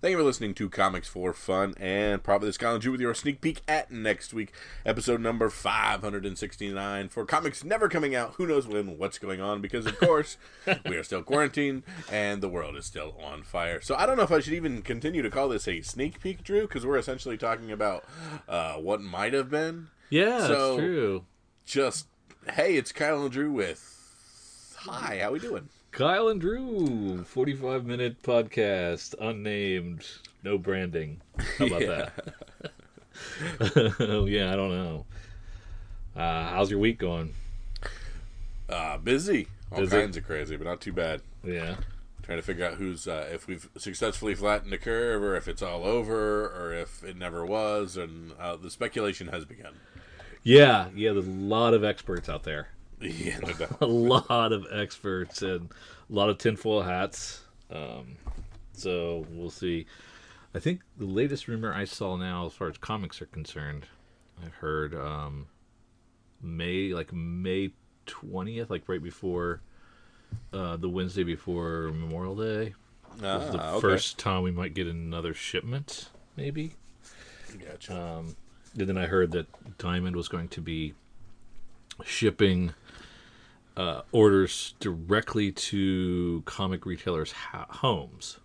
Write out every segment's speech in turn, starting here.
Thank you for listening to Comics for Fun and Probably this Kanan with your sneak peek at next week, episode number 569 for comics never coming out. Who knows when, what's going on, because of course we are still quarantined and the world is still on fire. So I don't know if I should even continue to call this a sneak peek, Drew, because we're essentially talking about what might have been. Yeah, so that's true. Just, hey, it's Kyle and Drew with, hi, how we doing? Kyle and Drew, 45-minute podcast, unnamed, no branding. How about that? Yeah, I don't know. How's your week going? Busy. All kinds of crazy, but not too bad. Yeah. Trying to figure out who's if we've successfully flattened the curve, or if it's all over, or if it never was, and the speculation has begun. Yeah, there's a lot of experts out there. Yeah, no doubt. A lot of experts and a lot of tinfoil hats. So we'll see. I think the latest rumor I saw now, as far as comics are concerned, I've heard May 20th, like right before the Wednesday before Memorial Day. This is the first time we might get another shipment, maybe. Gotcha. And then I heard that Diamond was going to be shipping orders directly to comic retailers' homes.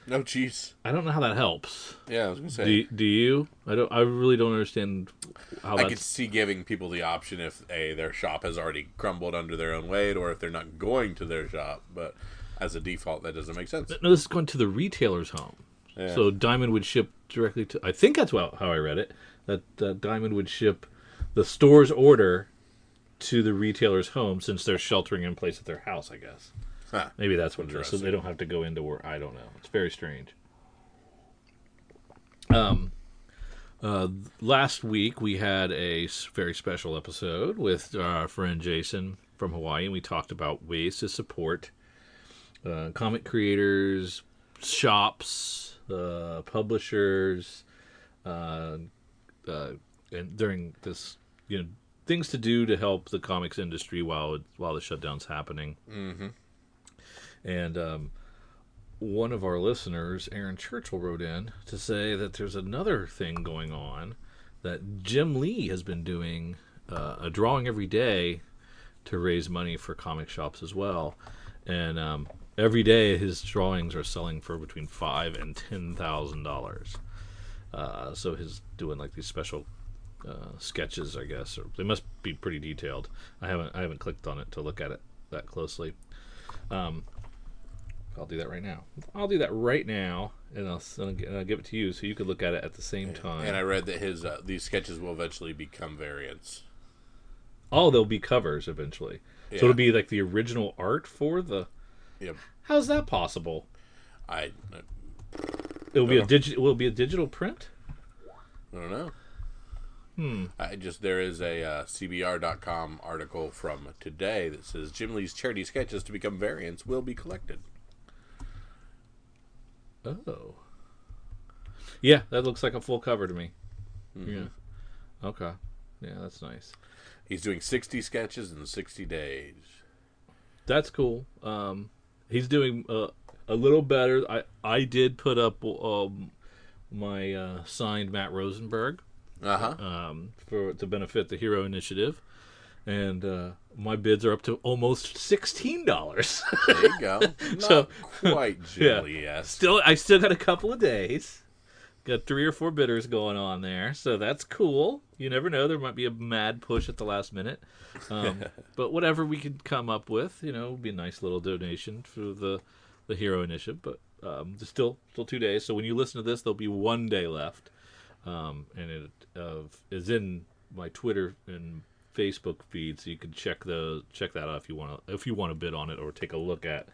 No, jeez. I don't know how that helps. Yeah, I was gonna say. Do you? I really don't understand how. I could see giving people the option if their shop has already crumbled under their own weight, or if they're not going to their shop. But as a default, that doesn't make sense. No, this is going to the retailer's home. Yeah. So Diamond would ship directly to. I think that's how I read it. That Diamond would ship the store's order to the retailer's home, since they're sheltering in place at their house, I guess. Huh. Maybe that's what it is. So they don't have to go into work. I don't know. It's very strange. Last week we had a very special episode with our friend Jason from Hawaii, and we talked about ways to support comic creators, shops, publishers, and during this, things to do to help the comics industry while the shutdown's happening. Mm-hmm. And one of our listeners, Aaron Churchill, wrote in to say that there's another thing going on, that Jim Lee has been doing a drawing every day to raise money for comic shops as well. And every day his drawings are selling for between $5,000 and $10,000. So he's doing like these special sketches, I guess, or they must be pretty detailed. I haven't clicked on it to look at it that closely. I'll do that right now. And I'll give it to you so you could look at it at the same time. And I read that his these sketches will eventually become variants. Oh, they'll be covers eventually. Yeah. So it'll be like the original art for the. Yep. How's that possible? Will be a digital print? I don't know. There is a CBR.com article from today that says Jim Lee's charity sketches to become variants will be collected. Oh. Yeah, that looks like a full cover to me. Mm-hmm. Yeah. Okay. Yeah, that's nice. He's doing 60 sketches in 60 days. That's cool. He's doing a little better. I did put up my signed Matt Rosenberg. To benefit the Hero Initiative, and my bids are up to almost $16. There you go. Not quite Julie, yes. I still got a couple of days. Got 3 or 4 bidders going on there, so that's cool. You never know; there might be a mad push at the last minute. But whatever we could come up with, would be a nice little donation for the Hero Initiative. But there's still 2 days. So when you listen to this, there'll be 1 day left. And it is in my Twitter and Facebook feed, so you can check that out if you want to bid on it or take a look at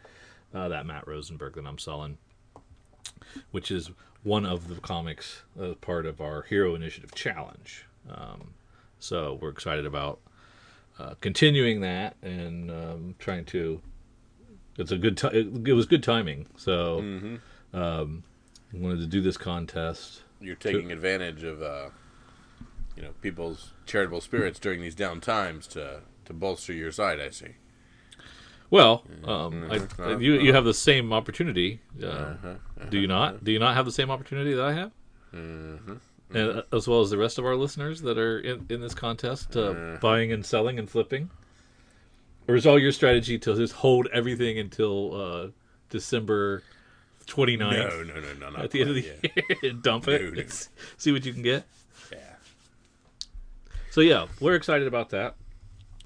that Matt Rosenberg that I'm selling, which is one of the comics part of our Hero Initiative challenge. So we're excited about continuing that and trying to. It's a good. It was good timing. So wanted to do this contest. You're taking advantage of, people's charitable spirits during these down times to bolster your side, I see. Well, you have the same opportunity. Do you not? Do you not have the same opportunity that I have? And, as well as the rest of our listeners that are in this contest, buying and selling and flipping? Or is all your strategy to just hold everything until December 29th? No. At the end of the year, and dump it. No. See what you can get. Yeah. So yeah, we're excited about that,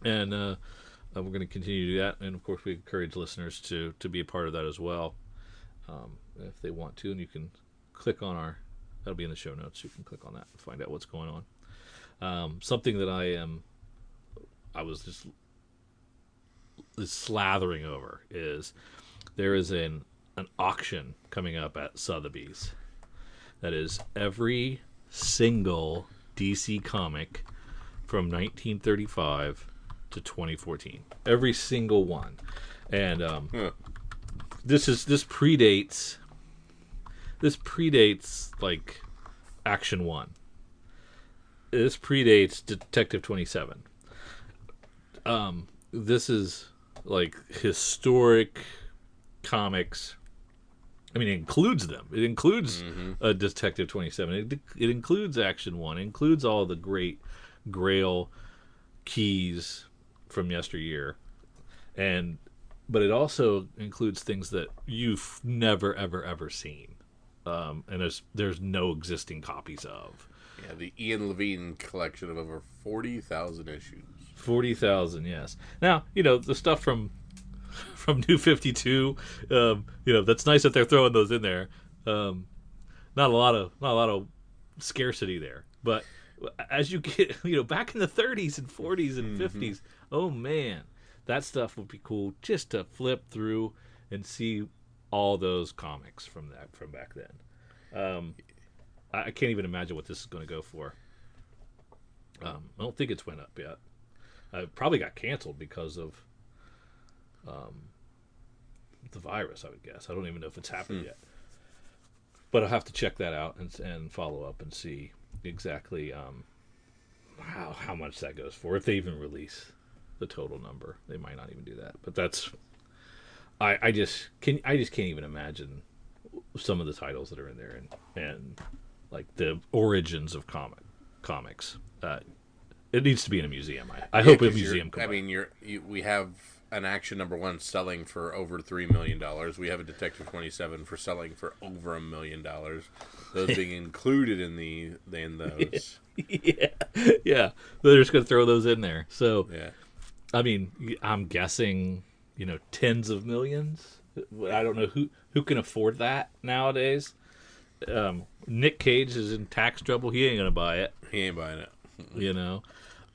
and we're going to continue to do that. And of course, we encourage listeners to be a part of that as well, if they want to. And you can click on that'll be in the show notes. You can click on that and find out what's going on. Something that I was just slathering over is there is an auction coming up at Sotheby's that is every single DC comic from 1935 to 2014, every single one. And this predates like Action 1. This predates Detective 27. This is like historic comics. I mean, it includes them. It includes Detective 27. It includes Action 1. It includes all the great Grail keys from yesteryear. But it also includes things that you've never, ever seen. And there's no existing copies of. Yeah, the Ian Levine collection of over 40,000 issues. 40,000, yes. Now, the stuff from New 52, that's nice that they're throwing those in there. Not a lot of scarcity there. But as you get, back in the 30s and 40s and 50s, oh man, that stuff would be cool just to flip through and see all those comics from back then. I can't even imagine what this is going to go for. I don't think it's went up yet. It probably got canceled because of the virus, I would guess. I don't even know if it's happened yet. But I'll have to check that out and follow up and see exactly how much that goes for. If they even release the total number, they might not even do that. But that's I just can't even imagine some of the titles that are in there and like the origins of comics. It needs to be in a museum. I hope a museum. I mean, we have an Action #1 selling for over $3 million. We have a Detective 27 for selling for over $1 million. Those being included in those. Yeah. They're just going to throw those in there. So, yeah. I mean, I'm guessing, tens of millions. I don't know who can afford that nowadays. Nick Cage is in tax trouble. He ain't going to buy it. He ain't buying it.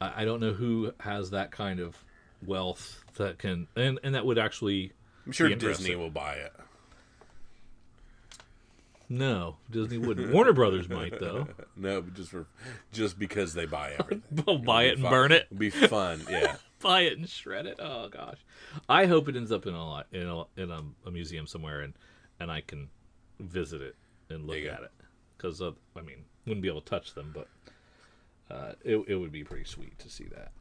I don't know who has that kind of wealth that can and that would actually. I'm sure Disney will buy it. No, Disney wouldn't. Warner Brothers might though. No, but just because they buy everything. They'll buy it and burn it. It'll be fun, yeah. Buy it and shred it. Oh gosh, I hope it ends up in a museum somewhere and I can visit it and look at it because wouldn't be able to touch them, but it would be pretty sweet to see that.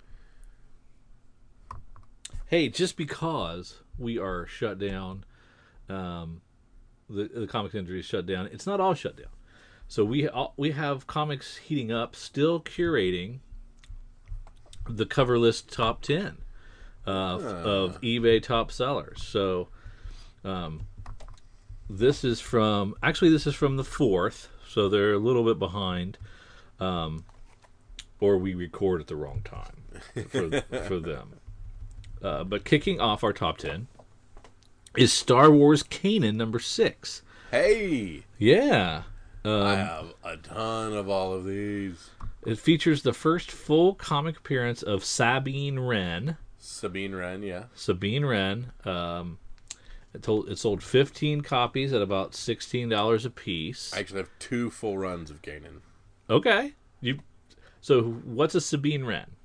Hey, just because we are shut down, the comics industry is shut down. It's not all shut down. So we have comics heating up, still curating the cover list top 10 of eBay top sellers. So this is from the 4th, so they're a little bit behind, or we record at the wrong time for them. But kicking off our top 10 is Star Wars Kanan #6. Hey! Yeah. I have a ton of all of these. It features the first full comic appearance of Sabine Wren. Sabine Wren, yeah. Sabine Wren. It sold 15 copies at about $16 a piece. I actually have 2 full runs of Kanan. Okay. So what's a Sabine Wren?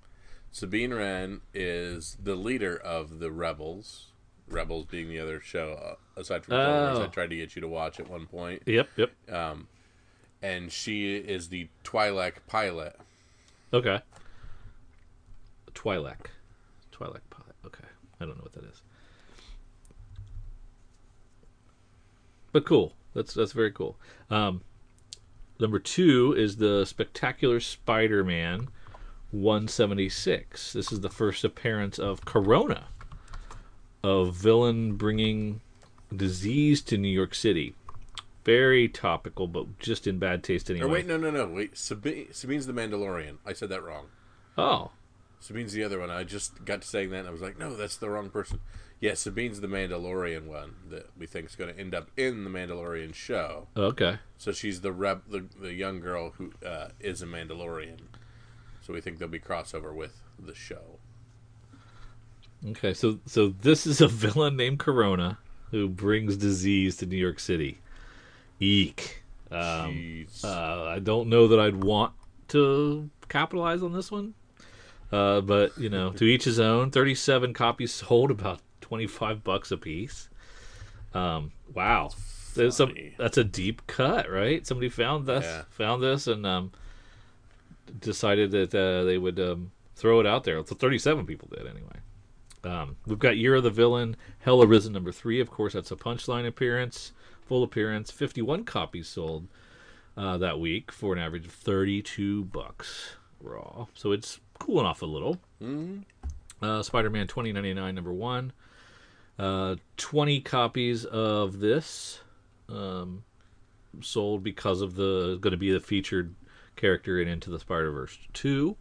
Sabine Wren is the leader of the Rebels. Rebels being the other show, aside from Clone Wars, I tried to get you to watch at one point. Yep. And she is the Twi'lek pilot. Okay. Twi'lek pilot. Okay. I don't know what that is. but cool. That's very cool. Number 2 is the Spectacular Spider-Man 176. This is the first appearance of Corona, a villain bringing disease to New York City. Very topical, but just in bad taste anyway. Or wait, no. Wait, Sabine's the Mandalorian. I said that wrong. Oh. Sabine's the other one. I just got to saying that, and I was like, no, that's the wrong person. Yeah, Sabine's the Mandalorian one that we think is going to end up in the Mandalorian show. Okay. So she's the young girl who is a Mandalorian. So we think there'll be crossover with the show. Okay, so this is a villain named Corona who brings disease to New York City. Eek. I don't know that I'd want to capitalize on this one. But, to each his own. 37 copies sold, about $25 a piece. Wow. That's a deep cut, right? Somebody found this and decided that they would throw it out there. So 37 people did anyway. We've got Year of the Villain, Hell Arisen number 3. Of course, that's a Punchline appearance, full appearance. 51 copies sold that week for an average of $32 raw. So it's cooling off a little. Mm-hmm. Spider-Man 2099 number 1. 20 copies of this sold because of going to be the featured character in Into the Spider-Verse 2.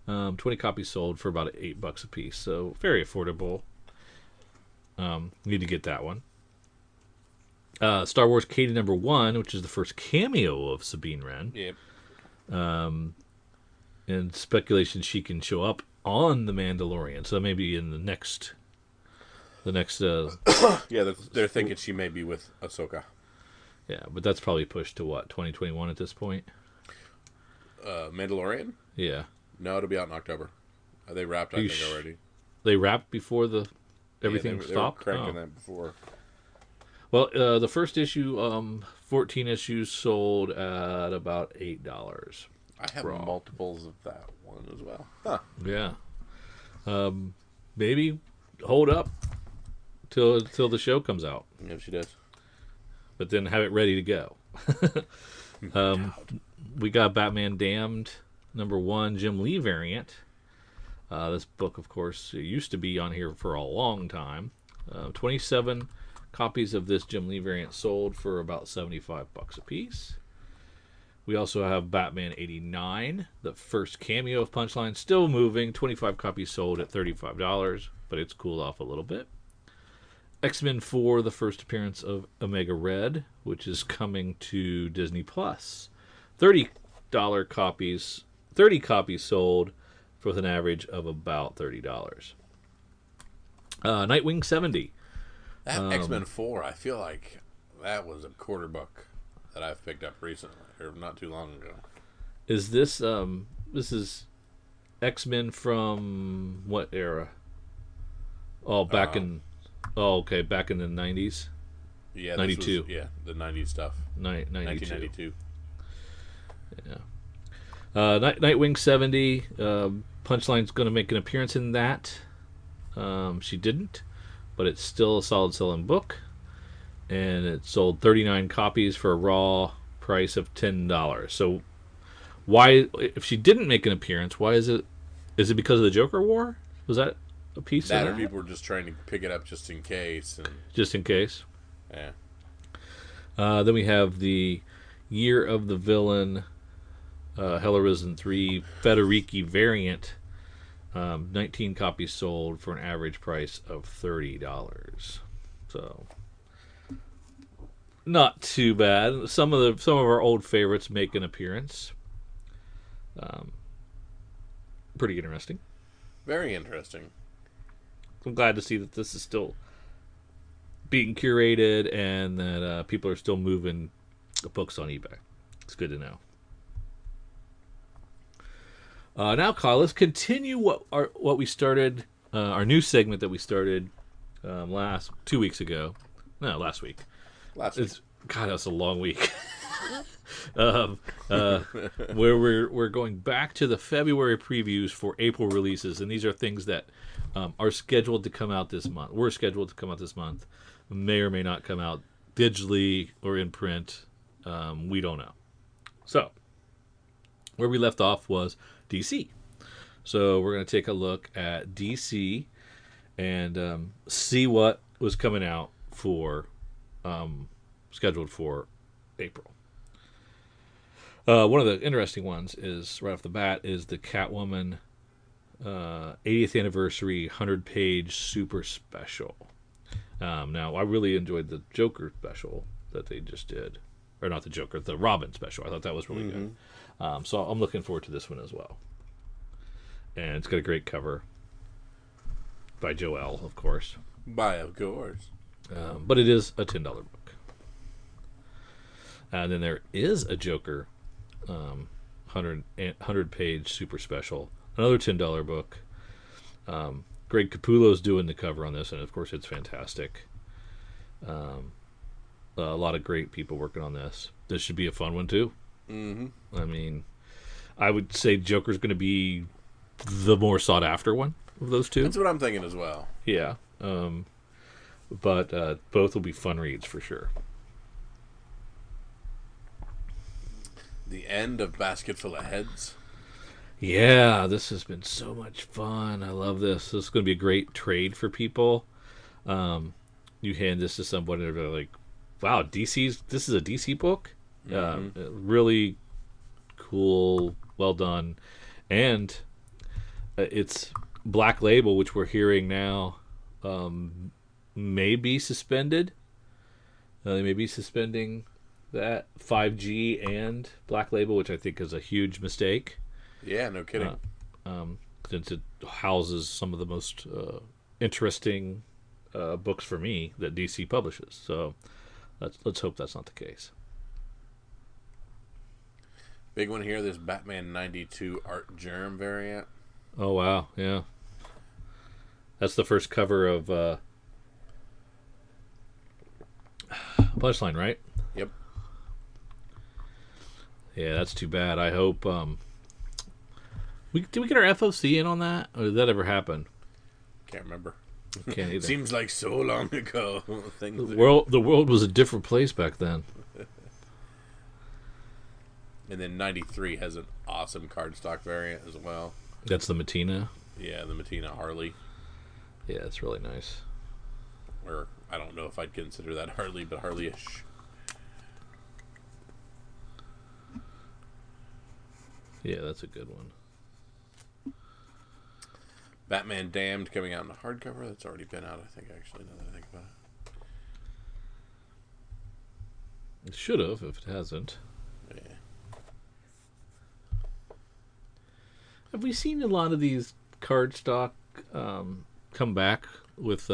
20 copies sold for about $8 a piece, so very affordable. Need to get that one. Star Wars Katie number 1, which is the first cameo of Sabine Wren. Yep. And speculation she can show up on The Mandalorian, so maybe in the next. Yeah, they're thinking she may be with Ahsoka. Yeah, but that's probably pushed to what, 2021 at this point? Mandalorian? Yeah. No, it'll be out in October. They wrapped, I think, already. They wrapped before everything stopped? They were cranking that before. Well, the first issue, 14 issues sold at about $8. I have multiples of that one as well. Huh. Yeah. Maybe hold up till the show comes out. Yeah, she does. But then have it ready to go. We got Batman Damned number 1, Jim Lee variant. This book, of course, used to be on here for a long time. 27 copies of this Jim Lee variant sold for about $75 a piece. We also have Batman 89, the first cameo of Punchline, still moving. 25 copies sold at $35, but it's cooled off a little bit. X-Men 4, the first appearance of Omega Red, which is coming to Disney Plus. $30 copies, 30 copies sold with an average of about $30. Nightwing 70. That X-Men 4, I feel like that was a quarter book that I've picked up recently, or not too long ago. Is this this is X-Men from what era? Back in the 90s. Yeah, 92. The 90s stuff. 1992. Yeah. Nightwing 70. Punchline's going to make an appearance in that. She didn't, but it's still a solid selling book. And it sold 39 copies for a raw price of $10. So why, if she didn't make an appearance, why is it? Is it because of the Joker War? Was that a piece of that? Or people were just trying to pick it up just in case. Just in case. Yeah. Then we have the Year of the Villain, Hell Arisen 3 Federici variant. 19 copies sold for an average price of $30. So not too bad. Some of our old favorites make an appearance. Pretty interesting. Very interesting. I'm glad to see that this is still being curated and that people are still moving the books on eBay. It's good to know. Now, Kyle, let's continue what we started, our new segment that we started 2 weeks ago. No, last week. God, that's a long week. Where we're going back to the February previews for April releases, and these are things that are scheduled to come out this month. We're scheduled to come out this month. May or may not come out digitally or in print. We don't know. So, where we left off was DC. So we're going to take a look at DC and see what was coming out for scheduled for April. One of the interesting ones is right off the bat is the Catwoman 80th anniversary 100-page super special. Now I really enjoyed the Joker special that they just did, or not the Joker, the Robin special. I thought that was really good. So I'm looking forward to this one as well. And it's got a great cover by Joel, of course. But it is a $10 book. And then there is a Joker 100-page super special, another $10 book. Greg Capullo's doing the cover on this, and of course it's fantastic. A lot of great people working on this. This should be a fun one too. I mean, I would say Joker's going to be the more sought after one of those two. That's what I'm thinking as well. Yeah. But both will be fun reads for sure. The end of Basket Full of Heads. Yeah, this has been so much fun. I love this. This is going to be a great trade for people. You hand this to someone and they're like, wow, this is a DC book? Really cool, well done. And it's Black Label, which we're hearing now may be suspended. They may be suspending that 5G and Black Label, which I think is a huge mistake. Yeah, no kidding. Since it houses some of the most interesting books for me that DC publishes. So let's hope that's not the case. Big one here, this Batman 92 Art Germ variant. Oh, wow, yeah. That's the first cover of Punchline, right? Yep. Yeah, that's too bad. I hope... did we get our FOC in on that? Or did that ever happen? Can't remember. Can't either. Seems like so long ago. The world was a different place back then. And then 93 has an awesome cardstock variant as well. That's the Matina? Yeah, the Matina Harley. Yeah, it's really nice. Or, I don't know if I'd consider that Harley, but Harley-ish. Yeah, that's a good one. Batman Damned coming out in a hardcover. That's already been out, I think, actually, now that I think about it. It should have, if it hasn't. Yeah. Have we seen a lot of these cardstock come back with...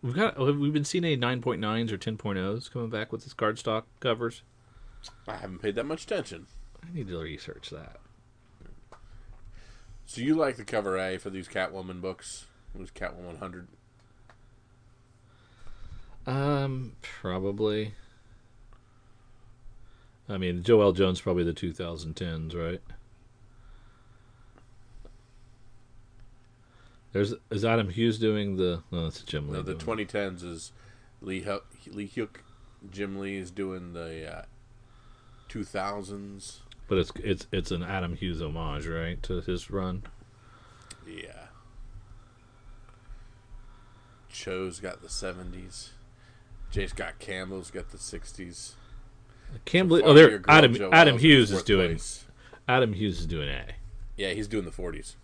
We've been seeing 9.9s or 10.0s coming back with these cardstock covers. I haven't paid that much attention. I need to research that. So you like the cover A for these Catwoman books? It was Catwoman 100. Probably. I mean, Joel Jones probably the 2010s, right? Is Adam Hughes doing the? No, that's Jim Lee. No, the 2010s is Lee Hyuk. Jim Lee is doing the 2000s. But it's an Adam Hughes homage, right, to his run. Yeah. Cho's got the 70s. J. Scott Campbell's got the 60s. Campbell. So there. Adam Hughes is doing. Place. Adam Hughes is doing A. Yeah, he's doing the 40s.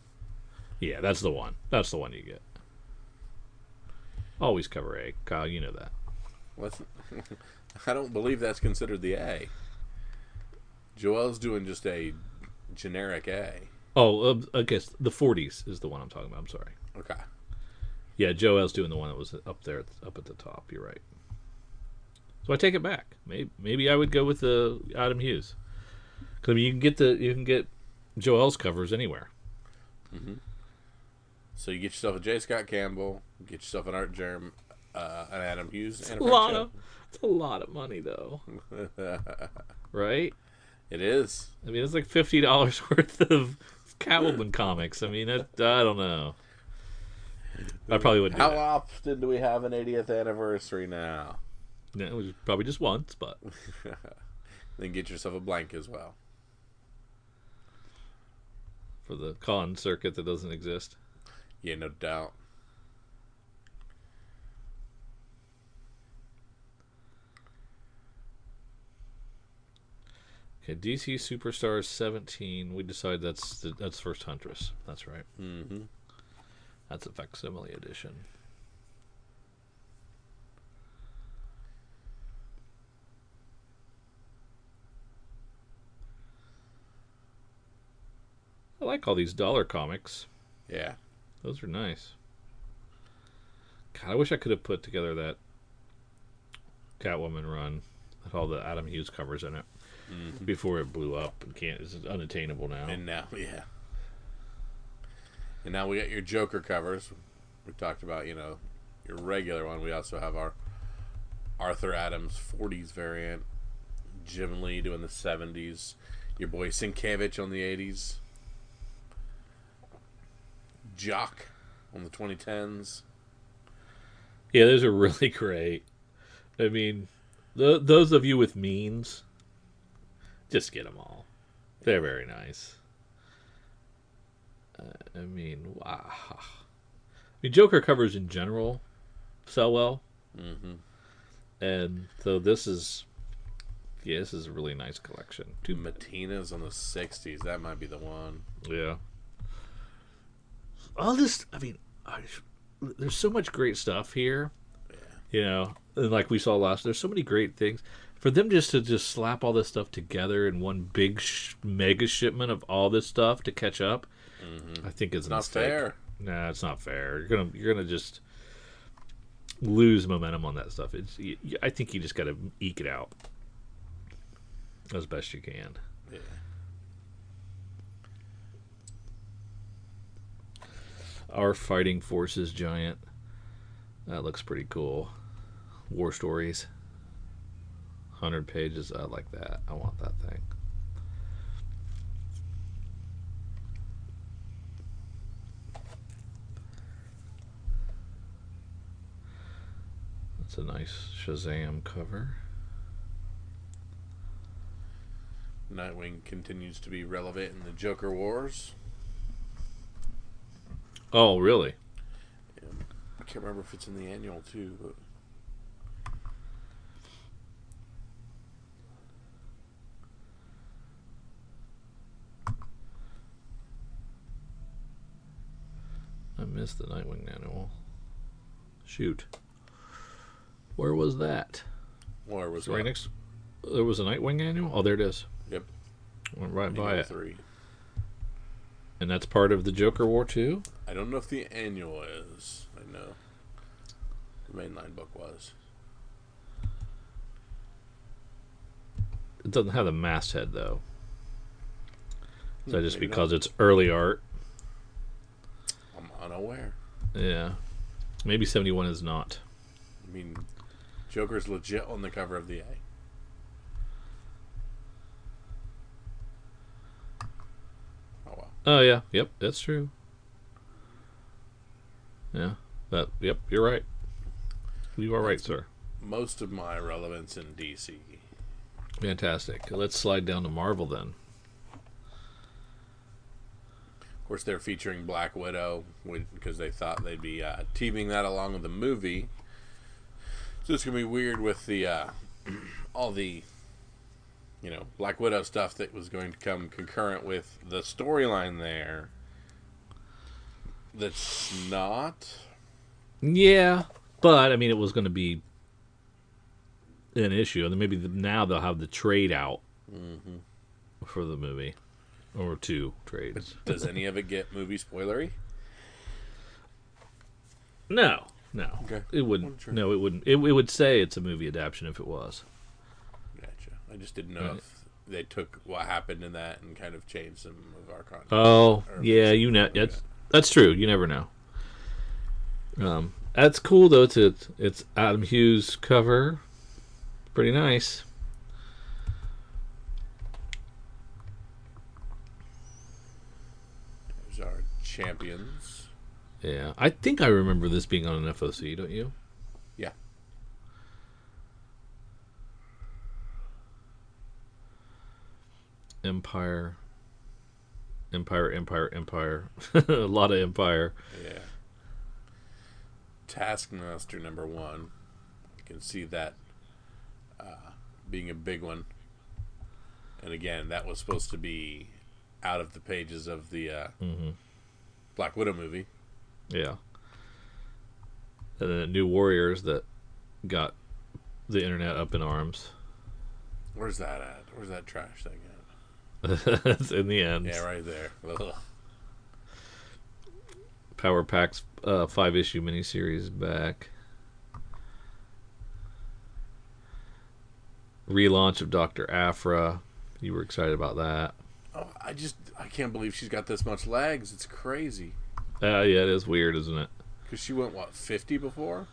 Yeah, that's the one. That's the one you get. Always cover A, Kyle. You know that. I don't believe that's considered the A. Joel's doing just a generic A. Oh, I guess the 40s is the one I'm talking about. I'm sorry. Okay. Yeah, Joel's doing the one that was up there, up at the top. You're right. So I take it back. Maybe I would go with the Adam Hughes. Because I mean, you can get Joel's covers anywhere. Mm-hmm. So you get yourself a J. Scott Campbell, get yourself an Art Germ, an Adam Hughes, and it's a lot of money, though. Right? It is. I mean, it's like $50 worth of Catwoman comics. I mean, I don't know. I probably wouldn't. How often do we have an 80th anniversary now? Yeah, it was probably just once, but Then get yourself a blank as well. for the con circuit that doesn't exist. Yeah, no doubt. Okay, DC Superstars 17. We decide that's First Huntress. That's right. Mm-hmm. That's a facsimile edition. I like all these dollar comics. Yeah. Those are nice. God, I wish I could have put together that Catwoman run with all the Adam Hughes covers in it before it blew up and it's unattainable now. And now, yeah. And now we got your Joker covers. We talked about, your regular one. We also have our Arthur Adams 40s variant. Jim Lee doing the 70s. Your boy Sienkiewicz on the 80s. Jock on the 2010s. Yeah, those are really great. I mean, those of you with means, just get them all. They're very nice. I mean, wow. I mean, Joker covers in general sell well. Mm-hmm. And so this is a really nice collection. Two Matinas on the 60s. That might be the one. Yeah. All this, I mean, there's so much great stuff here. Yeah. And like we saw there's so many great things. For them to slap all this stuff together in one big mega shipment of all this stuff to catch up, I think it's not fair. Nah, it's not fair. You're gonna just lose momentum on that stuff. I think you just got to eke it out as best you can. Yeah. Our Fighting Forces giant. That looks pretty cool. War Stories. 100 pages. I like that. I want that thing. That's a nice Shazam cover. Nightwing continues to be relevant in the Joker Wars. Oh, really? Yeah. I can't remember if it's in the annual too, but I missed the Nightwing annual. Shoot. Where was that? Where was right next? There was a Nightwing annual? Oh, there it is. Yep. Went right by it. 3. And that's part of the Joker War too? I don't know if the annual is. I know the mainline book was. It doesn't have the masthead though. Is that just Maybe because not. it's early art? I'm unaware. Yeah. Maybe 71 is not. I mean, Joker's legit on the cover of the A. Oh wow. Oh yeah, yep, that's true. Yeah, yep, you're right. You are right, sir. Most of my relevance in DC. Fantastic. Let's slide down to Marvel then. Of course, they're featuring Black Widow because they thought they'd be teaming that along with the movie. So it's gonna be weird with the all the Black Widow stuff that was going to come concurrent with the storyline there. That's not. Yeah, but I mean, it was going to be an issue, and then maybe now they'll have the trade out for the movie, or 2 trades. But does any of it get movie spoilery? No. Okay. It wouldn't. No, it wouldn't. It would say it's a movie adaptation if it was. Gotcha. I just didn't know if they took what happened in that and kind of changed some of our content. Oh, yeah, that's true. You never know. That's cool though. It's Adam Hughes cover. Pretty nice. There's our champions. Yeah, I think I remember this being on an FOC, don't you? Yeah. Empire. Empire. A lot of Empire. Yeah. Taskmaster #1. You can see that being a big one. And again, that was supposed to be out of the pages of the Black Widow movie. Yeah. And then New Warriors that got the internet up in arms. Where's that at? Where's that trash thing at? It's in the end. Yeah, right there. Ugh. Power Pack's 5-issue miniseries back. Relaunch of Dr. Aphra. You were excited about that. Oh, I can't believe she's got this much legs. It's crazy. Yeah, it is weird, isn't it? Because she went, 50 before?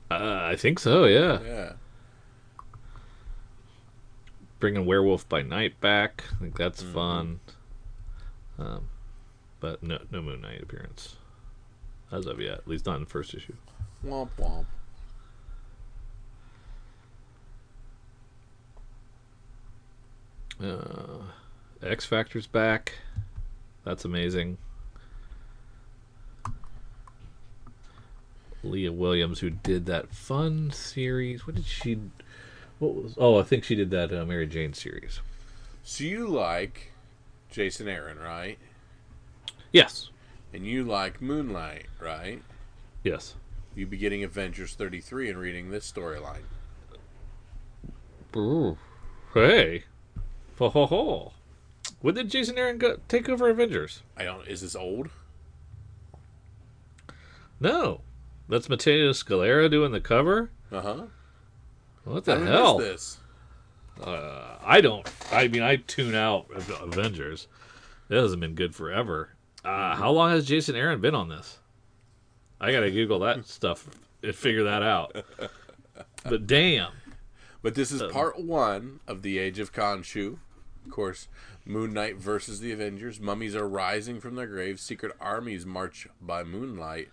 I think so, yeah. Yeah. Bringing Werewolf by Night back. I think that's fun. But no Moon Knight appearance. As of yet. At least not in the first issue. Womp womp. X Factor's back. That's amazing. Leah Williams, who did that fun series. What was? Oh, I think she did that Mary Jane series. So you like Jason Aaron, right? Yes. And you like Moonlight, right? Yes. You'd be getting Avengers 33 and reading this storyline. Ooh. Hey. Ho ho ho. When did Jason Aaron take over Avengers? Is this old? No. That's Matteo Scalera doing the cover? Uh-huh. What the How hell? is this? I tune out Avengers. It hasn't been good forever. How long has Jason Aaron been on this? I gotta Google that stuff and figure that out. But damn. But this is part 1 of the Age of Khonshu. Of course, Moon Knight versus the Avengers. Mummies are rising from their graves. Secret armies march by moonlight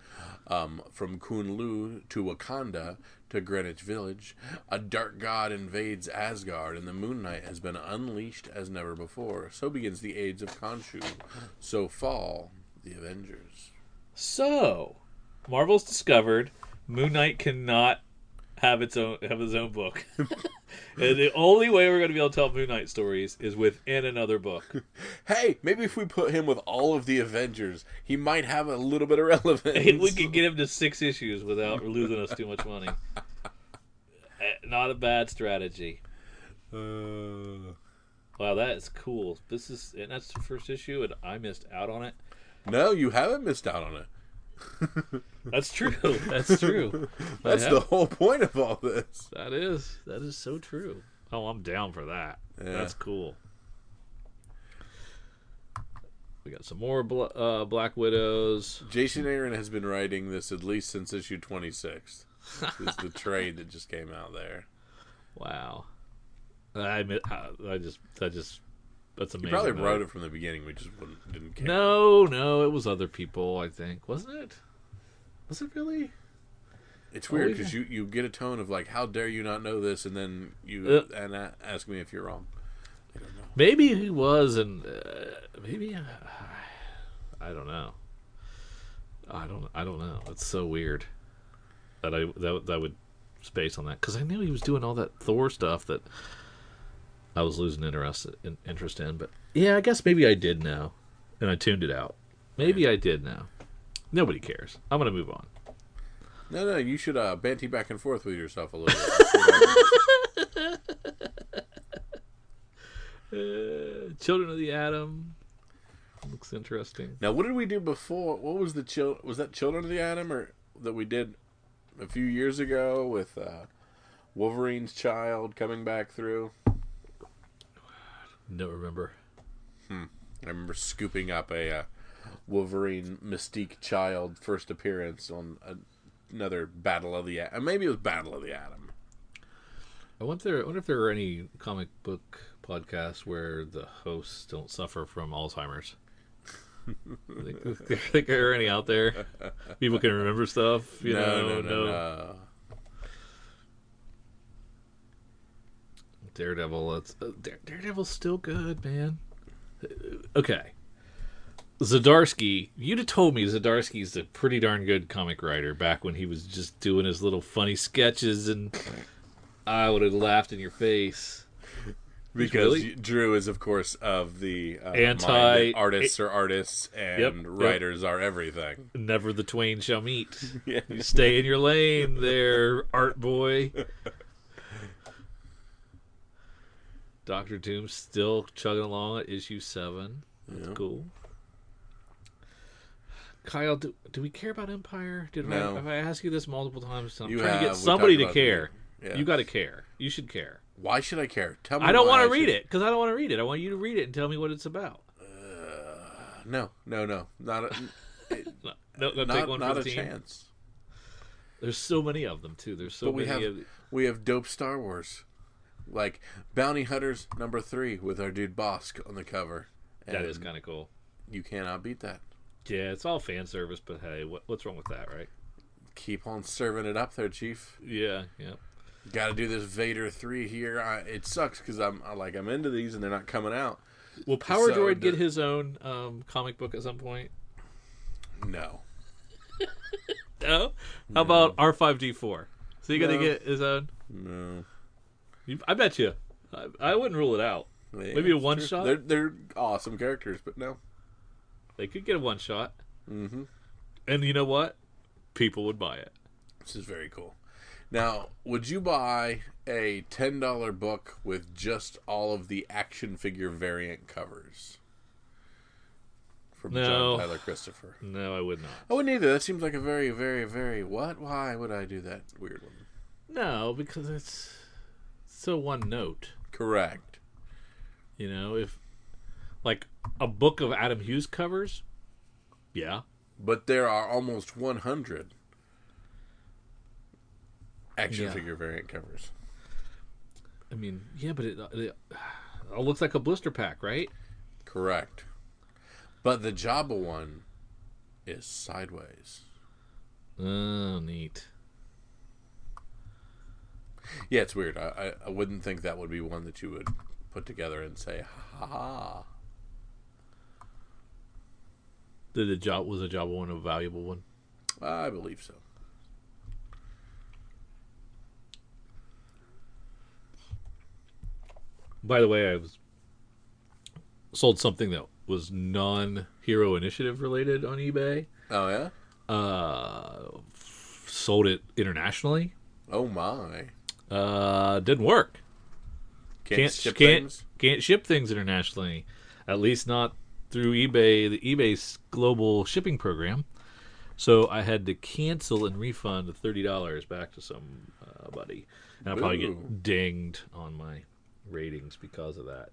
from Kunlu to Wakanda to Greenwich Village. A dark god invades Asgard, and the Moon Knight has been unleashed as never before. So begins the Age of Khonshu. So fall the Avengers. So, Marvel's discovered Moon Knight cannot have his own book. And the only way we're going to be able to tell Moon Knight stories is within another book. Hey, maybe if we put him with all of the Avengers, he might have a little bit of relevance. We could get him to 6 issues without losing us too much money. Not a bad strategy. Wow, that is cool. And that's the first issue, and I missed out on it. No, you haven't missed out on it. That's true. That's true. That's the whole point of all this. That is so true. Oh, I'm down for that. Yeah. That's cool. We got some more Black Widows. Jason Aaron has been writing this at least since issue 26. This is the trade that just came out there. Wow. That's amazing. He probably wrote it from the beginning. We just didn't care. No, it was other people, I think. Wasn't it? Was it really? It's weird because you get a tone of like, how dare you not know this, and then you ask me if you're wrong. I don't know. Maybe he was, and maybe I don't know. I don't know. It's so weird that I would space on that, because I knew he was doing all that Thor stuff that I was losing interest in. But yeah, I guess maybe I did know, and I tuned it out. Maybe I did know. Nobody cares. I'm gonna move on. No, you should banty back and forth with yourself a little bit. Children of the Atom looks interesting. Now, what did we do before? What was was that Children of the Atom, or that we did a few years ago with Wolverine's child coming back through? Don't remember. I remember scooping up a Wolverine Mystique child first appearance on another Battle of the Atom. Maybe it was Battle of the Atom. I wonder if there are any comic book podcasts where the hosts don't suffer from Alzheimer's. Think there are any out there? People can remember stuff. No. Daredevil. Daredevil's still good, man. Okay. Zdarsky, you'd have told me Zdarsky's a pretty darn good comic writer back when he was just doing his little funny sketches, and I would have laughed in your face. Because Drew is, of course, of the artists are artists and writers are everything. Never the twain shall meet. Yeah. You stay in your lane there, art boy. Dr. Doom's still chugging along at issue 7. That's cool. Kyle, do we care about Empire? Have I asked you this multiple times? I'm trying to get somebody to care. Yeah. You got to care. You should care. Why should I care? Tell me. I don't want to read it because I don't want to read it. I want you to read it and tell me what it's about. No, not a, not take one not for a the chance. There's so many of them too. There's so many. We have dope Star Wars, like Bounty Hunters #3 with our dude Bosk on the cover. That is kind of cool. You cannot beat that. Yeah, it's all fan service, but hey, what's wrong with that, right? Keep on serving it up there, Chief. Yeah. Got to do this Vader 3 here. It sucks because I'm into these and they're not coming out. Will Power Droid get his own comic book at some point? No. No? How about R5D4? So you got to get his own? No. I bet you. I wouldn't rule it out. Yeah, maybe a one shot. They're awesome characters, but no. They could get a one shot. Mm-hmm. And you know what? People would buy it. This is very cool. Now, would you buy a $10 book with just all of the action figure variant covers from John Tyler Christopher? No, I would not. I wouldn't either. That seems like a very, very, very what? Why would I do that weird one? No, because it's so one note. Correct. You know, if like a book of Adam Hughes covers, yeah. But there are almost 100 action figure variant covers. I mean, yeah, but it all looks like a blister pack, right? Correct. But the Jabba one is sideways. Oh, neat. Yeah, it's weird. I wouldn't think that would be one that you would put together and say, ha ha. Was the Jabba one a valuable one? I believe so. By the way, I sold something that was non-Hero Initiative related on eBay. Oh, yeah? Sold it internationally. Oh, my. Didn't work. Can't ship things? Can't ship things internationally. At least not through eBay, the eBay's global shipping program. So I had to cancel and refund $30 back to somebody. And I'll probably get dinged on my ratings because of that.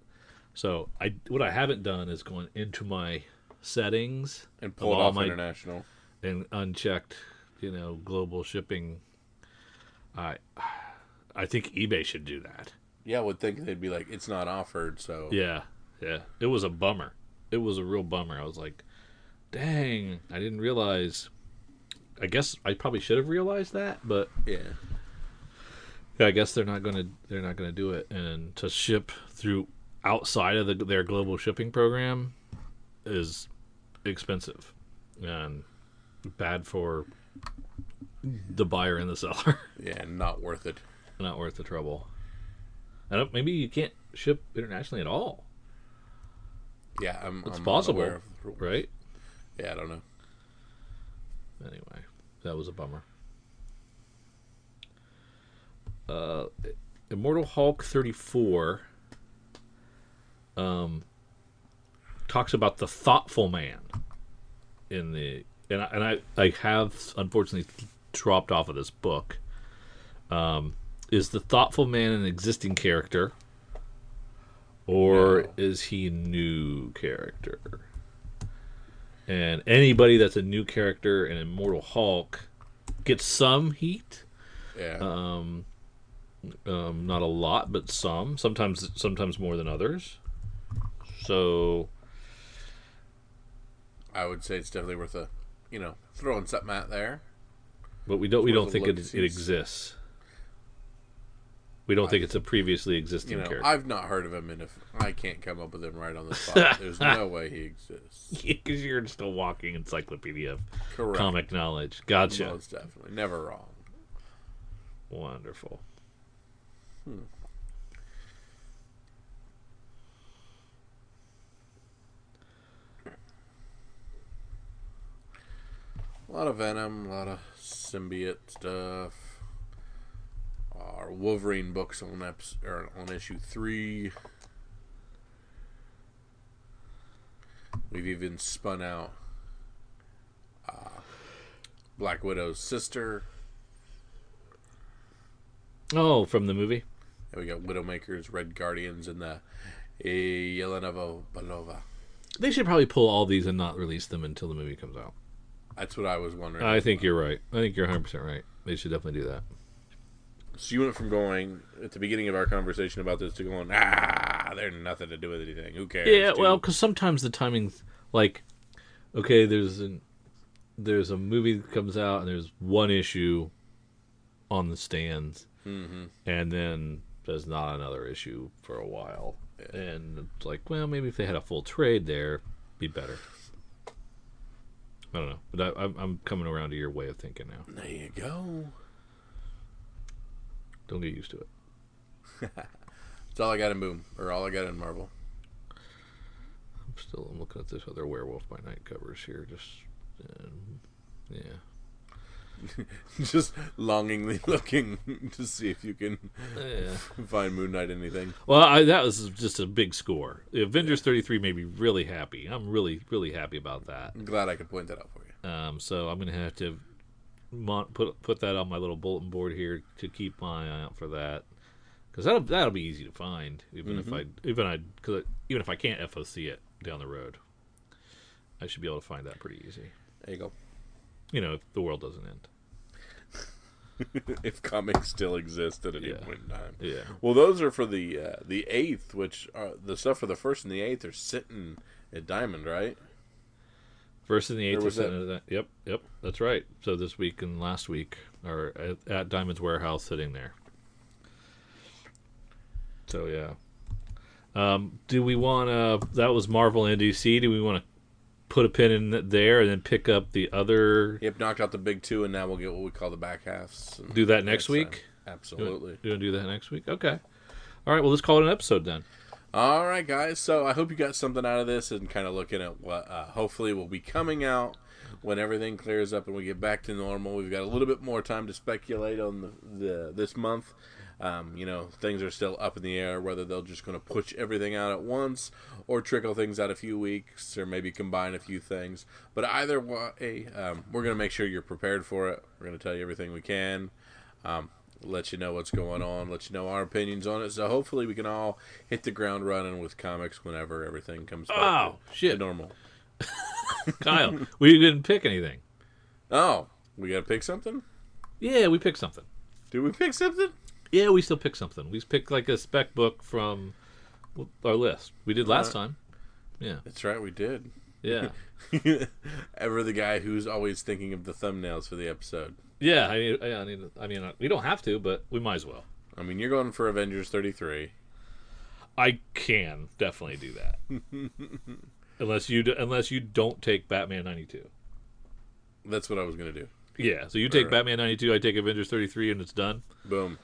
So what I haven't done is gone into my settings and pulled off international and unchecked, global shipping. I think eBay should do that. Yeah, I would think they'd be like, it's not offered, so. Yeah. It was a bummer. It was a real bummer. I was like, dang, I didn't realize. I guess I probably should have realized that, but yeah, I guess they're not gonna do it. And to ship through outside of their global shipping program is expensive and bad for the buyer and the seller. Yeah, not worth it. Not worth the trouble. Maybe you can't ship internationally at all. Yeah, it's I'm possible, right? Yeah, I don't know. Anyway, that was a bummer. Immortal Hulk 34 talks about the thoughtful man and I have unfortunately dropped off of this book. Is the thoughtful man an existing character, or is he a new character? And anybody that's a new character in Immortal Hulk gets some heat. Yeah. Not a lot, but some. Sometimes more than others. So I would say it's definitely worth throwing something out there. But we don't think it exists. We don't think it's a previously existing You know, character. I've not heard of him, and if I can't come up with him right on the spot, there's no way he exists. Because you're just a walking encyclopedia of Correct. comic knowledge. Gotcha. Most definitely. Never wrong. Wonderful. A lot of Venom, a lot of symbiote stuff. Our Wolverine books on issue 3. We've even spun out Black Widow's sister. Oh, from the movie? And we got Widowmakers, Red Guardians, and the Yelena Belova. They should probably pull all these and not release them until the movie comes out. That's what I was wondering. I think you're right. I think you're 100% right. They should definitely do that. So you went from going, at the beginning of our conversation about this, to going, they're nothing to do with anything. Who cares? Yeah, well, because sometimes the timing's like, okay, there's a movie that comes out and there's one issue on the stands, and then there's not another issue for a while. Yeah. And it's like, well, maybe if they had a full trade there, it'd be better. I don't know, but I'm coming around to your way of thinking now. There you go. Don't get used to it. That's all I got in Boom, or all I got in Marvel. I'm looking at this other Werewolf by Night covers here. Yeah. Just longingly looking to see if you can find Moon Knight anything. Well, that was just a big score. The Avengers 33 made me really happy. I'm really, really happy about that. I'm glad I could point that out for you. So I'm going to have to put that on my little bulletin board here to keep my eye out for that, because that'll be easy to find, even if I can't FOC it down the road. I should be able to find that pretty easy. There you go. You know, if the world doesn't end. If comics still exist at any point in time. Yeah. Well, those are for the 8th, which the stuff for the 1st and the 8th are sitting at Diamond, right? First and the 8th are sitting at that. Yep, that's right. So this week and last week are at Diamond's warehouse sitting there. So, yeah. Do we want to... That was Marvel and DC. Do we want to put a pin in there and then pick up the other... Yep, knocked out the big 2, and now we'll get what we call the back halves. Do that next week? Absolutely. You want to do that next week? Okay. All right, well, let's call it an episode then. All right, guys. So I hope you got something out of this, and kind of looking at what hopefully will be coming out when everything clears up and we get back to normal. We've got a little bit more time to speculate on this month. Things are still up in the air, whether they're just going to push everything out at once or trickle things out a few weeks or maybe combine a few things. But either way, we're going to make sure you're prepared for it. We're going to tell you everything we can, let you know what's going on, let you know our opinions on it. So hopefully we can all hit the ground running with comics whenever everything comes back to normal. Kyle, we didn't pick anything. Oh, we got to pick something? Yeah, we picked something. Did we pick something? Yeah, we still pick something. We picked like a spec book from our list. We did last time. Yeah. That's right, we did. Yeah. Ever the guy who's always thinking of the thumbnails for the episode. Yeah, I mean, we don't have to, but we might as well. I mean, you're going for Avengers 33. I can definitely do that. unless you don't take Batman 92. That's what I was going to do. Yeah, so you take Batman 92, I take Avengers 33, and it's done. Boom.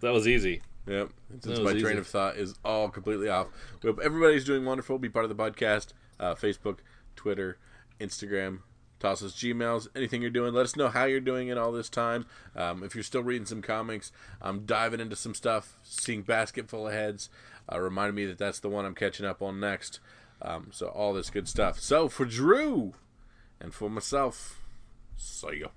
That was easy. Yep. Since my train of thought is all completely off. We hope everybody's doing wonderful. Be part of the podcast. Facebook, Twitter, Instagram. Toss us Gmails. Anything you're doing. Let us know how you're doing in all this time. If you're still reading some comics, I'm diving into some stuff. Seeing Basket Full of Heads. Reminded me that that's the one I'm catching up on next. So all this good stuff. So for Drew and for myself, see ya.